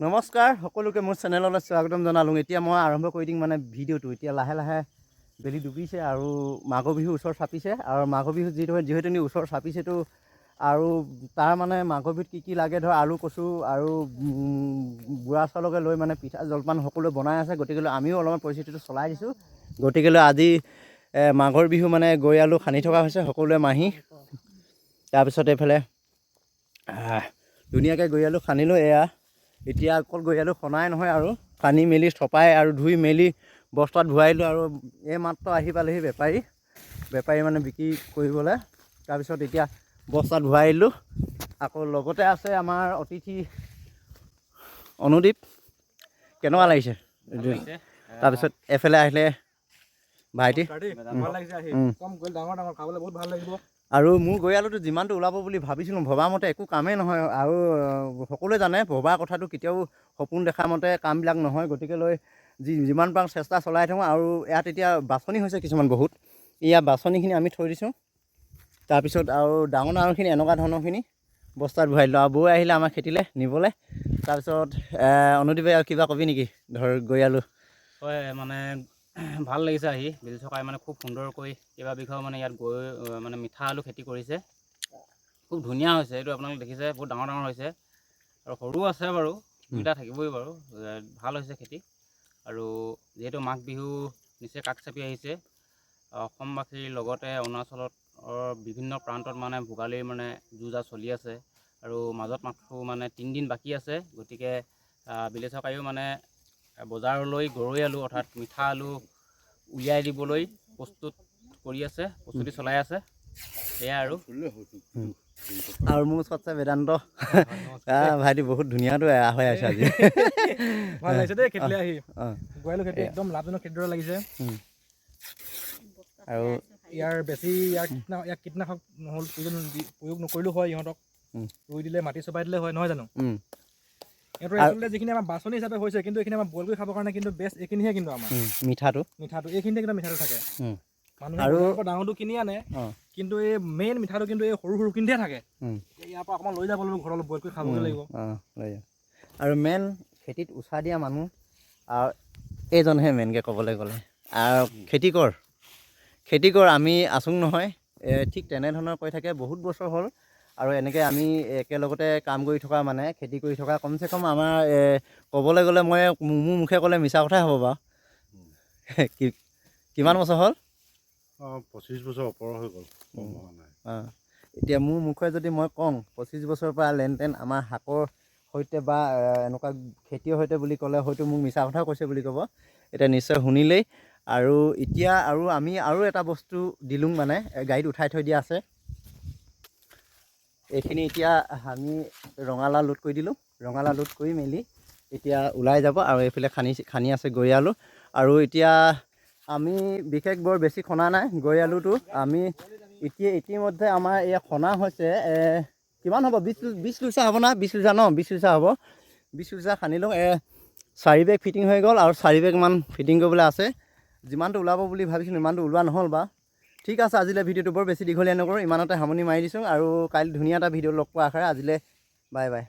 নমস্কাৰ সকলোকে মোৰ চেনেললৈ স্বাগতম জনালোঁ। এতিয়া মই আৰম্ভ কৰি দিম মানে ভিডিঅ'টো। এতিয়া লাহে লাহে বেলি ডুবিছে আৰু মাঘৰ বিহু ওচৰ চাপিছে আৰু মাঘৰ বিহু যিহেতু ওচৰ চাপিছেতো আৰু তাৰ মানে মাঘৰ বিহুত কি লাগে ধৰ আলু কচু আৰু বুঢ়া চাউলকে লৈ মানে পিঠা জলপান সকলোৱে বনাই আছে। গতিকেলৈ আমিও অলপমান পৰিস্থিতিটো চলাই দিছোঁ। গতিকেলৈ আজি মাঘৰ বিহু মানে গৈ আলু সানি থকা হৈছে সকলোৱে মাহি। তাৰপিছত এইফালে ধুনীয়াকৈ গৈ আলু সানিলোঁ। এতিয়া অকল গৈ আলু সনাই নহয় আৰু সানি মেলি থপাই আৰু ধুই মেলি বস্তাত ভৰাইলোঁ আৰু এই মাত্ৰ আহি পালেহি বেপাৰী মানে বিক্ৰী কৰিবলৈ। তাৰপিছত এতিয়া বস্তাত ভৰাই দিলোঁ। আকৌ লগতে আছে আমাৰ অতিথি অনুদীপ। কেনেকুৱা লাগিছে? তাৰপিছত এফালে আহিলে ভাইটি। আৰু মোৰ গৈ আলুটো যিমানটো ওলাব বুলি ভাবিছিলোঁ ভবা মতে একো কামেই নহয়। আৰু সকলোৱে জানে ভবা কথাটো কেতিয়াও সপোন দেখা মতে কামবিলাক নহয়। গতিকেলৈ যিমান পাৰোঁ চেষ্টা চলাই থাকোঁ। আৰু ইয়াত এতিয়া বাছনি হৈছে কিছুমান বহুত। ইয়াৰ বাছনিখিনি আমি থৈ দিছোঁ। তাৰপিছত আৰু ডাঙৰখিনি এনেকুৱা ধৰণৰখিনি বস্তাত ভৰাই দিলোঁ। আৰু বৈ আহিলে আমাৰ খেতিলৈ নিবলৈ। তাৰপিছত অনুদীপে আৰু কিবা কবি নেকি ধৰ গৈ আলু? হয়, মানে ভাল লাগিছে আহি। বিল চকাই মানে খুব সুন্দৰকৈ কেইবাবিঘাও মানে ইয়াত গৈ মানে মিঠা আলু খেতি কৰিছে। খুব ধুনীয়া হৈছে। এইটো আপোনালোকে দেখিছে বহুত ডাঙৰ হৈছে আৰু সৰু আছে বাৰু, দুইটা থাকিবই বাৰু। ভাল হৈছে খেতি। আৰু যিহেতু মাঘ বিহু নিচেই কাষ চাপি আহিছে, অসমবাসীৰ লগতে অৰুণাচলত বিভিন্ন প্ৰান্তত মানে ভোগালীৰ মানে যো-জা চলি আছে। আৰু মাজত মাথো মানে 3 দিন বাকী আছে। গতিকে বিলে চৰকাৰেও মানে বজাৰলৈ গৰৈ আলু অৰ্থাৎ মিঠা আলু উলিয়াই দিবলৈ প্ৰস্তুতি চলাই আছে। সেয়াই আৰু মোৰ ওচৰত আছে বেদান্ত ভাইটি। বহুত ধুনীয়াটো হৈ আছে আজি। ভাল লাগিছে দেই খেতিলৈ আহি। গৈ আলু খেতি একদম লাভজনক খেতিৰ দৰে লাগিছে। আৰু ইয়াৰ কীটনাশক প্ৰয়োগ নকৰিলেও হয়। ইহঁতক ৰুই দিলে মাটি চপাই দিলে হয়, নহয় জানো? এইটো আচলতে যিখিনি আমাৰ বাছনি হিচাপে হৈছে, কিন্তু এইখিনি আমাৰ বইল কৰি খাবৰ কাৰণে কিন্তু বেষ্ট এইখিনিহে। কিন্তু আমাৰ মিঠাটো এইখিনিতে কিন্তু মিঠাটো থাকে। মানুহে ডাঙৰটো কিনি আনে, কিন্তু এই মেইন মিঠাটো কিন্তু এই সৰুখিনিতে থাকে। ইয়াৰ পৰা অকণমান লৈ যাব লাগিব, ঘৰলৈ বইল কৰি খাবগৈ লাগিব। আৰু মেইন খেতিত উৎসাহ দিয়া মানুহ আৰু এইজনহে মেইনকৈ ক'বলৈ গ'লে। আৰু খেতি কৰ আমি আছোঁ নহয়। ঠিক তেনেধৰণৰ কৈ থাকে বহুত বছৰ হ'ল। আৰু এনেকৈ আমি একেলগতে কাম কৰি থকা মানে খেতি কৰি থকা কমচে কম আমাৰ ক'বলৈ গ'লে মই মোৰ মুখে ক'লে মিছা কথাই হ'ব বাৰু। কিমান বছৰ হ'ল? 25 বছৰ ওপৰ হৈ গ'ল। এতিয়া মোৰ মুখে যদি মই কওঁ 25 বছৰৰ পৰা লেনদেন আমাৰ শাকৰ সৈতে বা এনেকুৱা খেতিৰ সৈতে বুলি ক'লে হয়তো মোক মিছা কথা কৈছে বুলি ক'ব। এতিয়া নিশ্চয় শুনিলেই। আৰু এতিয়া আমি এটা বস্তু দিলোঁ মানে গাড়ীত উঠাই থৈ দিয়া আছে। এইখিনি এতিয়া আমি ৰঙালাও লোড কৰি দিলোঁ। ৰঙালাও লোড কৰি মেলি এতিয়া ওলাই যাব। আৰু এইফালে খানি আছে গৈ আলু। আৰু এতিয়া আমি বিশেষ বৰ বেছি খনা নাই গৈ আলুটো। আমি ইতিমধ্যে আমাৰ এয়া খনা হৈছে কিমান হ'ব? 20 লিটাৰ হ'ব না? 20 লিটাৰ ন? 20 লিটাৰ হ'ব। 20 লিটাৰ খানিলোঁ। 4 বেগ ফিটিং হৈ গ'ল আৰু 4 বেগমান ফিটিং কৰিবলৈ আছে। যিমানটো ওলাব বুলি ভাবিছিলোঁ ইমানটো ওলোৱা নহ'ল বা। ঠিক আছে, আজিলৈ ভিডিঅ'টো বৰ বেছি দীঘলীয়া নকৰোঁ। ইমানতে সামৰণি মাৰি দিছোঁ। আৰু কাইলৈ ধুনীয়া এটা ভিডিঅ' লগ পোৱাৰ আশাৰে আজিলৈ বাই বাই।